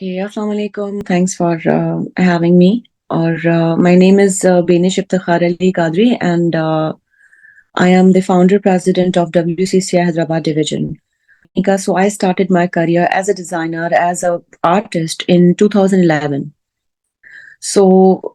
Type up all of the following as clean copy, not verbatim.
Okay, Assalamu alaikum. Thanks for having me. Or my name is Benish Iftikhar Ali Qadri, and I am the founder president of WCCI Hyderabad division. So I started my career as a designer, as an artist in 2011. So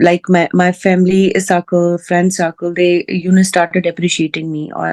like my family circle, friend circle, they started appreciating me,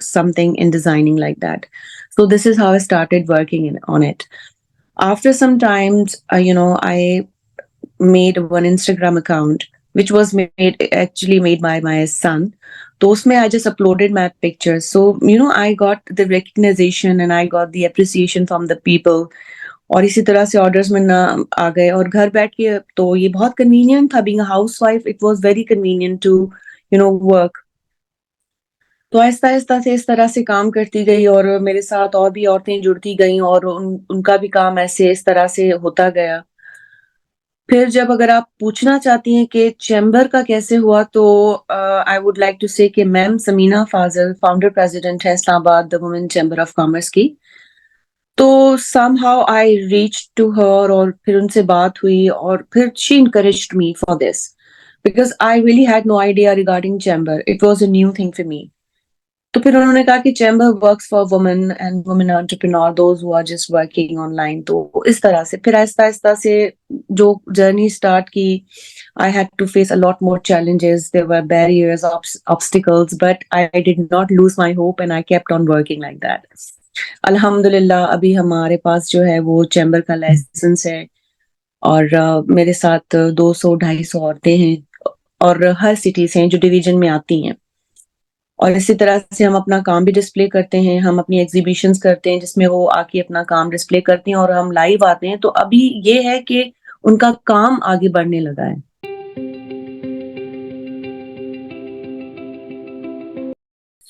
something in designing like that. So this is how I started working on it. After some times, I made one Instagram account, which was made by my son. So usme I just uploaded my pictures. So, I got the recognition and I got the appreciation from the people. اور اسی طرح سے orders میں نہ آ گئے اور گھر بیٹھ کے تو یہ بہت کنوینئنٹ تھا being a housewife. It was very convenient to work. تو آہستہ آہستہ سے اس طرح سے کام کرتی گئی اور میرے ساتھ اور بھی عورتیں جڑتی گئیں اور ان کا بھی کام ایسے اس طرح سے ہوتا گیا. پھر جب اگر آپ پوچھنا چاہتی ہیں کہ چیمبر کا کیسے ہوا تو آئی ووڈ لائک ٹو سے کہ میم سمینہ فاضل فاؤنڈر پریزیڈنٹ ہے اسلام آباد دا وومن چیمبر آف کامرس کی. تو somehow I reach to her اور پھر ان سے بات ہوئی اور پھر she encouraged me for this because I really had no idea regarding chamber. It was a new thing for me. تو پھر انہوں نے کہا کہ chamber works for women and women entrepreneur those who are just working online. تو اس طرح سے پھر آہستہ آہستہ سے جو جرنی اسٹارٹ کی, I had to face a lot more challenges. There were barriers, obstacles, but I did not lose my hope and I kept on working like that. الحمدللہ ابھی ہمارے پاس جو ہے وہ چیمبر کا لائسنس ہے اور میرے ساتھ 200-250 عورتیں ہیں اور ہر سٹی سے ہیں جو ڈویژن میں آتی ہیں. اور اسی طرح سے ہم اپنا کام بھی ڈسپلے کرتے ہیں, ہم اپنی ایگزیبیشنز کرتے ہیں جس میں وہ آ کے اپنا کام ڈسپلے کرتی ہیں اور ہم لائیو آتے ہیں. تو ابھی یہ ہے کہ ان کا کام آگے بڑھنے لگا ہے.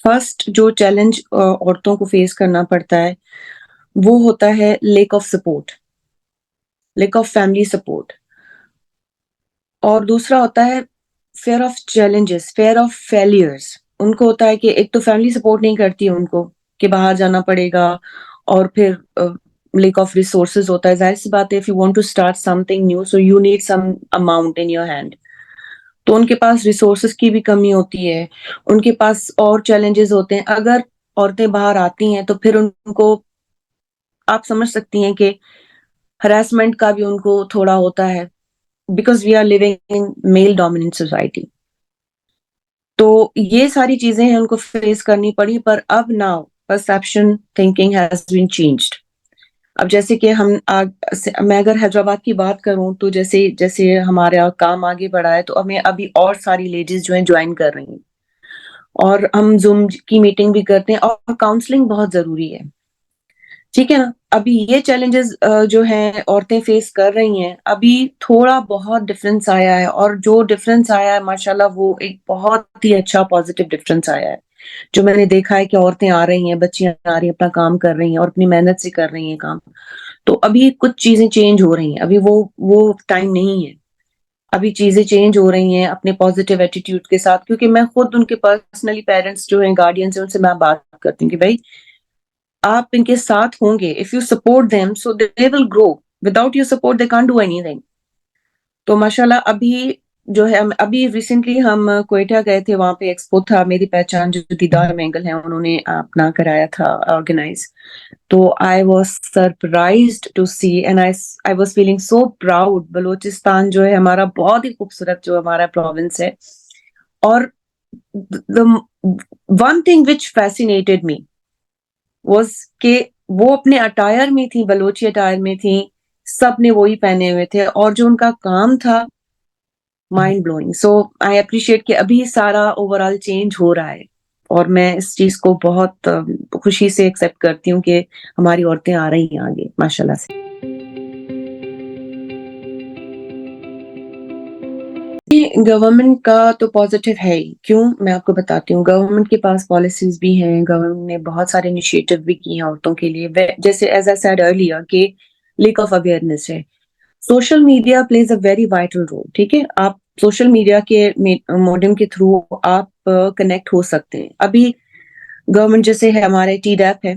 فرسٹ جو چیلنج عورتوں کو فیس کرنا پڑتا ہے وہ ہوتا ہے lack of support, lack of family support. اور دوسرا ہوتا ہے fear of challenges, fear of failures. ان کو ہوتا ہے کہ ایک تو فیملی سپورٹ نہیں کرتی ان کو کہ باہر جانا پڑے گا, اور پھر لیک آف ریسورسز ہوتا ہے. ظاہر سی بات ہے, if you want to start something new, so you need some amount in your hand. تو ان کے پاس ریسورسز کی بھی کمی ہوتی ہے, ان کے پاس اور چیلنجز ہوتے ہیں. اگر عورتیں باہر آتی ہیں تو پھر ان کو آپ سمجھ سکتی ہیں کہ ہراسمنٹ کا بھی ان کو تھوڑا ہوتا ہے, because we are living in male dominant society. تو یہ ساری چیزیں ہیں ان کو فیس کرنی پڑی. پر اب now perception thinking has been changed. اب جیسے کہ میں اگر حیدرآباد کی بات کروں تو جیسے ہمارا کام آگے بڑھا ہے تو ہمیں ابھی اور ساری لیڈیز جو ہیں جوائن کر رہی ہیں اور ہم زوم کی میٹنگ بھی کرتے ہیں اور کاؤنسلنگ بہت ضروری ہے. ٹھیک ہے نا. ابھی یہ چیلنجز جو ہیں عورتیں فیس کر رہی ہیں, ابھی تھوڑا بہت ڈفرینس آیا ہے, اور جو ڈفرینس آیا ہے ماشاءاللہ وہ ایک بہت ہی اچھا پازیٹیو ڈفرینس آیا ہے. جو میں نے دیکھا ہے کہ عورتیں آ رہی ہیں, بچیاں آ رہی ہیں, اپنا کام کر رہی ہیں اور اپنی محنت سے کر رہی ہیں کام. تو ابھی کچھ چیزیں چینج ہو رہی ہیں, ابھی وہ ٹائم نہیں ہے. ابھی چیزیں چینج ہو رہی ہیں اپنے پازیٹیو ایٹیٹیوڈ کے ساتھ, کیونکہ میں خود ان کے پرسنلی پیرنٹس جو ہیں گارڈینس ہیں ان سے میں بات کرتی ہوں کہ بھائی آپ ان کے ساتھ ہوں گے, if you support them so they will grow. Without your support they can't do anything. تو ماشاءاللہ ابھی جو ہے, ابھی ریسنٹلی ہم کوئٹہ گئے تھے, وہاں پہ ایکسپو تھا. میری پہچان جو دیدار مینگل ہیں انہوں نے اپنا کرایا تھا آرگنائز. تو I was surprised to see and I was feeling so proud. Balochistan جو ہے ہمارا بہت ہی خوبصورت جو ہمارا پروونس ہے, اور the one thing which fascinated me was کہ وہ اپنے اٹائر میں تھی, بلوچی اٹائر میں تھی, سب نے وہی پہنے ہوئے تھے, اور جو ان کا کام تھا mind blowing. So I appreciate کہ ابھی سارا اوور آل چینج ہو رہا ہے, اور میں اس چیز کو بہت خوشی سے ایکسیپٹ کرتی ہوں کہ ہماری عورتیں آ رہی ہیں آگے ماشاءاللہ سے. گورنمنٹ کا تو پازیٹیو ہے ہی. کیوں, میں آپ کو بتاتی ہوں. گورنمنٹ کے پاس پالیسیز بھی ہیں, گورنمنٹ نے بہت سارے انیشیٹو بھی کیے ہیں عورتوں کے لیے, جیسے ایز آئی سیڈ ارلیئر کہ لیک آف اویئرنیس ہے. Social media plays a very vital role. ٹھیک ہے, آپ سوشل میڈیا کے موڈم کے تھرو آپ کنیکٹ ہو سکتے ہیں. ابھی گورنمنٹ جیسے ہے ہمارے ٹی ڈیپ ہے,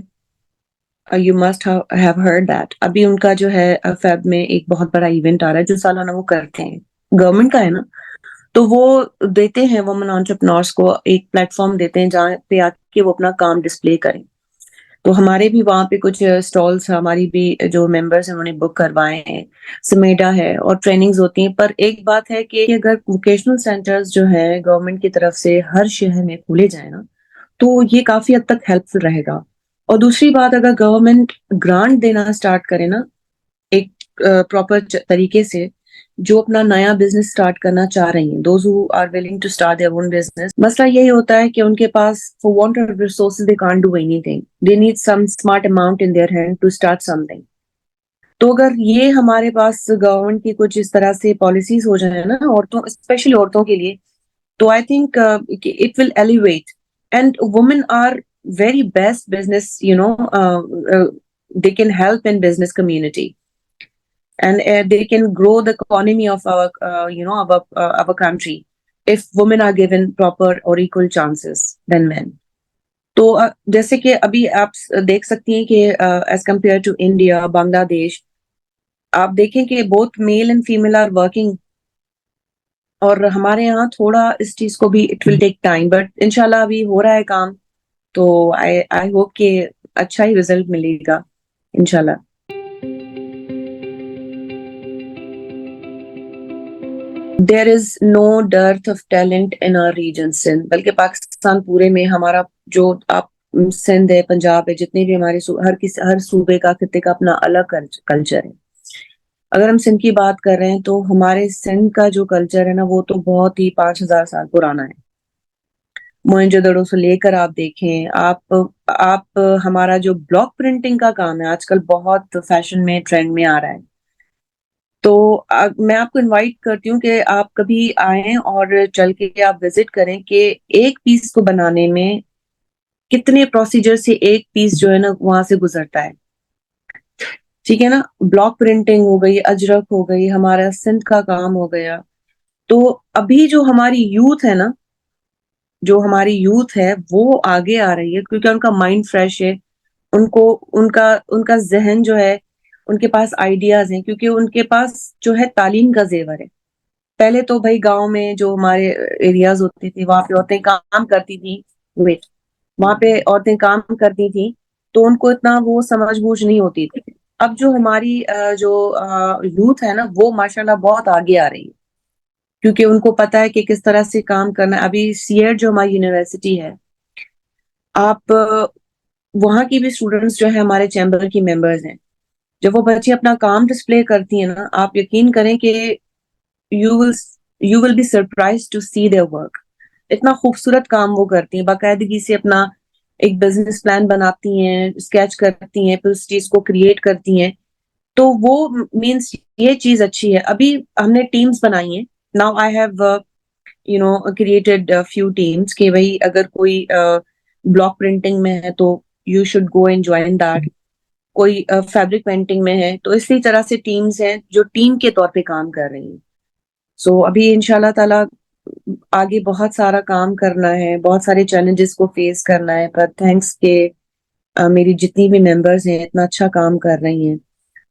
you must have heard that. ابھی ان کا جو ہے فیب میں ایک بہت بڑا ایونٹ آ رہا ہے جو سالانہ وہ کرتے ہیں, گورنمنٹ کا ہے نا, تو وہ دیتے ہیں وومن انٹرپرنورس کو ایک پلیٹ فارم دیتے ہیں جہاں پہ آ کے وہ اپنا کام ڈسپلے کریں. تو ہمارے بھی وہاں پہ کچھ اسٹالس ہماری بھی جو ممبرس ہیں انہوں نے بک کروائے ہیں, سمیڈا ہے اور ٹریننگز ہوتی ہیں. پر ایک بات ہے کہ اگر ووکیشنل سینٹرز جو ہے گورنمنٹ کی طرف سے ہر شہر میں کھولے جائیں نا تو یہ کافی حد تک ہیلپ فل رہے گا. اور دوسری بات, اگر گورنمنٹ گرانٹ دینا اسٹارٹ کرے نا ایک پراپر طریقے سے, جو اپنا نیا بزنس اسٹارٹ کرنا چاہ رہی ہیں, those who are willing to start their own business, مسئلہ یہی ہوتا ہے کہ ان کے پاس for want of resources they can't do anything, they need some smart amount in their hand to start something. تو اگر یہ ہمارے پاس گورنمنٹ کی کچھ اس طرح سے پالیسیز ہو جائیں نا عورتوں, اسپیشلی عورتوں کے لیے, تو I think it will elevate. And women are very best business, they can help in business community, and they can grow the economy of our country if women are given proper or equal chances than men. تو جیسے کہ ابھی آپ دیکھ سکتی ہیں کہ as compare to India, Bangladesh, آپ دیکھیں کہ both male and female are working, اور ہمارے یہاں تھوڑا اس چیز کو بھی it will take time, but انشاءاللہ ابھی ہو رہا ہے کام. تو آئی ہوپ کہ اچھا ہی رزلٹ ملے گا انشاءاللہ. There is no dearth of talent in our region Sindh, بلکہ پاکستان پورے میں ہمارا جو آپ سندھ ہے, پنجاب ہے, جتنے بھی ہمارے ہر صوبے کا, خطے کا اپنا الگ کلچر ہے. اگر ہم سندھ کی بات کر رہے ہیں تو ہمارے سندھ کا جو کلچر ہے نا وہ تو بہت ہی 5000 سال پرانا ہے. موئنجو سے لے کر آپ دیکھیں, آپ ہمارا جو بلاک پرنٹنگ کا کام ہے آج کل بہت فیشن میں, ٹرینڈ میں آ رہا ہے. تو میں آپ کو انوائٹ کرتی ہوں کہ آپ کبھی آئیں اور چل کے آپ وزٹ کریں کہ ایک پیس کو بنانے میں کتنے پروسیجر سے ایک پیس جو ہے نا وہاں سے گزرتا ہے. ٹھیک ہے نا, بلاک پرنٹنگ ہو گئی, اجرک ہو گئی, ہمارا سندھ کا کام ہو گیا. تو ابھی جو ہماری یوتھ ہے نا, جو ہماری یوتھ ہے وہ آگے آ رہی ہے کیونکہ ان کا مائنڈ فریش ہے, ان کا ذہن جو ہے, ان کے پاس آئیڈیاز ہیں, کیونکہ ان کے پاس جو ہے تعلیم کا زیور ہے. پہلے تو بھائی گاؤں میں جو ہمارے ایریاز ہوتے تھے وہاں پہ عورتیں کام کرتی تھیں, وہاں پہ عورتیں کام کرتی تھیں تو ان کو اتنا وہ سمجھ بوجھ نہیں ہوتی تھی. اب جو ہماری جو یوتھ ہے نا وہ ماشاءاللہ بہت آگے آ رہی ہے, کیونکہ ان کو پتا ہے کہ کس طرح سے کام کرنا ہے. ابھی سیئر جو ہماری یونیورسٹی ہے, آپ وہاں کی بھی اسٹوڈنٹس جو ہے ہمارے چیمبر کی ممبرز ہیں, جب وہ بچے اپنا کام ڈسپلے کرتی ہیں نا, آپ یقین کریں کہ you will be surprised to see their work. اتنا خوبصورت کام وہ کرتی ہیں, باقاعدگی سے اپنا ایک بزنس پلان بناتی ہیں, اسکیچ کرتی ہیں, پھر اس چیز کو کریٹ کرتی ہیں. تو وہ مینس یہ چیز اچھی ہے. ابھی ہم نے ٹیمز بنائی ہیں. Now I have created few teams کہ بھائی اگر کوئی بلاک پرنٹنگ میں ہے تو you should go and join that, کوئی فیبرک پینٹنگ میں ہے, تو اسی طرح سے ٹیمز ہیں جو ٹیم کے طور پہ کام کر رہی ہیں. سو ابھی انشاءاللہ تعالی آگے بہت سارا کام کرنا ہے, بہت سارے چیلنجز کو فیس کرنا ہے, پر تھینکس کہ میری جتنی بھی ممبرز ہیں اتنا اچھا کام کر رہی ہیں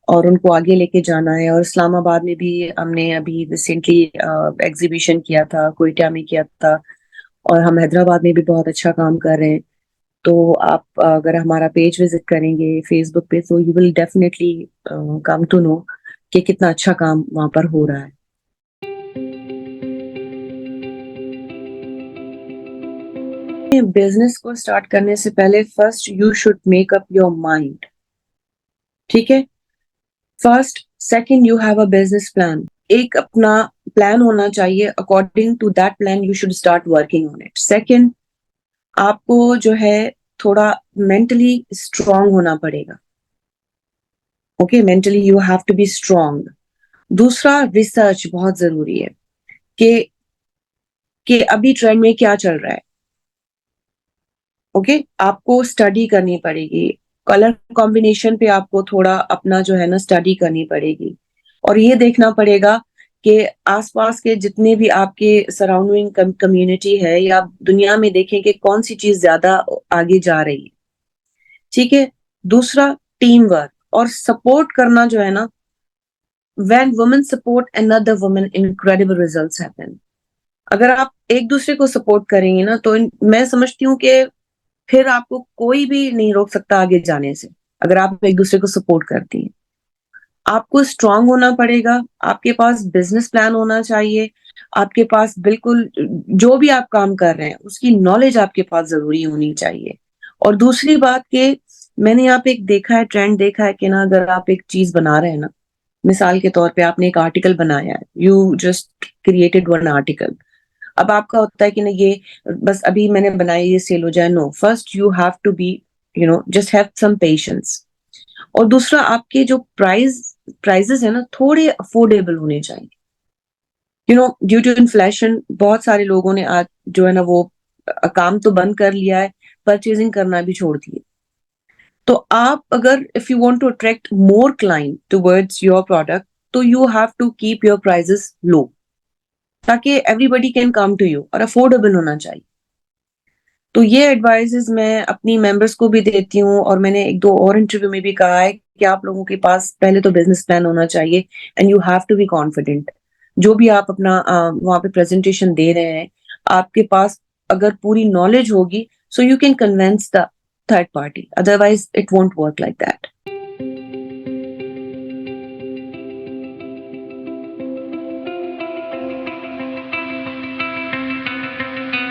اور ان کو آگے لے کے جانا ہے. اور اسلام آباد میں بھی ہم نے ابھی ریسنٹلی ایگزیبیشن کیا تھا, کوئٹہ میں کیا تھا, اور ہم حیدرآباد میں بھی بہت اچھا کام کر رہے ہیں. تو آپ اگر ہمارا پیج وزٹ کریں گے فیس بک پہ, تو you will definitely come to know کہ کتنا اچھا کام وہاں پر ہو رہا ہے. بزنس کو اسٹارٹ کرنے سے پہلے first you should make up your mind. ٹھیک ہے, first second you have a business plan. ایک اپنا پلان ہونا چاہیے, according to that plan you should start working on it. Second, آپ کو جو ہے تھوڑا مینٹلی اسٹرانگ ہونا پڑے گا. Okay, mentally you have to be strong. دوسرا, ریسرچ بہت ضروری ہے کہ ابھی ٹرینڈ میں کیا چل رہا ہے. اوکے, آپ کو اسٹڈی کرنی پڑے گی. کلر کمبینیشن پہ آپ کو تھوڑا اپنا جو ہے نا اسٹڈی کرنی پڑے گی, اور یہ دیکھنا پڑے گا کہ آس پاس کے جتنے بھی آپ کے سراؤنڈنگ کمیونٹی ہے یا آپ دنیا میں دیکھیں کہ کون سی چیز زیادہ آگے جا رہی ہے. ٹھیک ہے. دوسرا ٹیم ورک اور سپورٹ کرنا جو ہے نا, when women support another woman, incredible results happen. اگر آپ ایک دوسرے کو سپورٹ کریں گے نا تو میں سمجھتی ہوں کہ پھر آپ کو کوئی بھی نہیں روک سکتا آگے جانے سے, اگر آپ ایک دوسرے کو سپورٹ کرتی ہیں. آپ کو اسٹرانگ ہونا پڑے گا, آپ کے پاس بزنس پلان ہونا چاہیے, آپ کے پاس بالکل جو بھی آپ کام کر رہے ہیں اس کی نالج آپ کے پاس ضروری ہونی چاہیے. اور دوسری بات کہ میں نے یہاں پہ ایک دیکھا ہے, ٹرینڈ دیکھا ہے کہ نا اگر آپ ایک چیز بنا رہے ہیں نا, مثال کے طور پہ آپ نے ایک آرٹیکل بنایا ہے, you just created one article. اب آپ کا ہوتا ہے کہ نا یہ بس ابھی میں نے بنائی یہ سیل ہو جائے, no, first you have to be just have some patience. اور دوسرا آپ کے جو پرائزز ہیں نا تھوڑے افورڈیبل ہونے چاہیے. ڈیو ٹو انفلیشن بہت سارے لوگوں نے آج جو ہے نا وہ کام تو بند کر لیا ہے, پرچیزنگ کرنا بھی چھوڑ دیے. تو آپ اگر if you want to attract more client towards your product, تو you have to keep your prices low, تاکہ everybody can come to you, اور افورڈیبل ہونا چاہیے. تو یہ ایڈوائزز میں اپنی ممبرس کو بھی دیتی ہوں, اور میں نے ایک دو اور انٹرویو میں بھی کہا ہے کہ آپ لوگوں کے پاس پہلے تو بزنس پلان ہونا چاہیے, and you have to be confident. جو بھی آپ اپنا وہاں پہ پریزنٹیشن دے رہے ہیں, آپ کے پاس اگر پوری نالج ہوگی, so you can convince the third party, otherwise it won't work like that.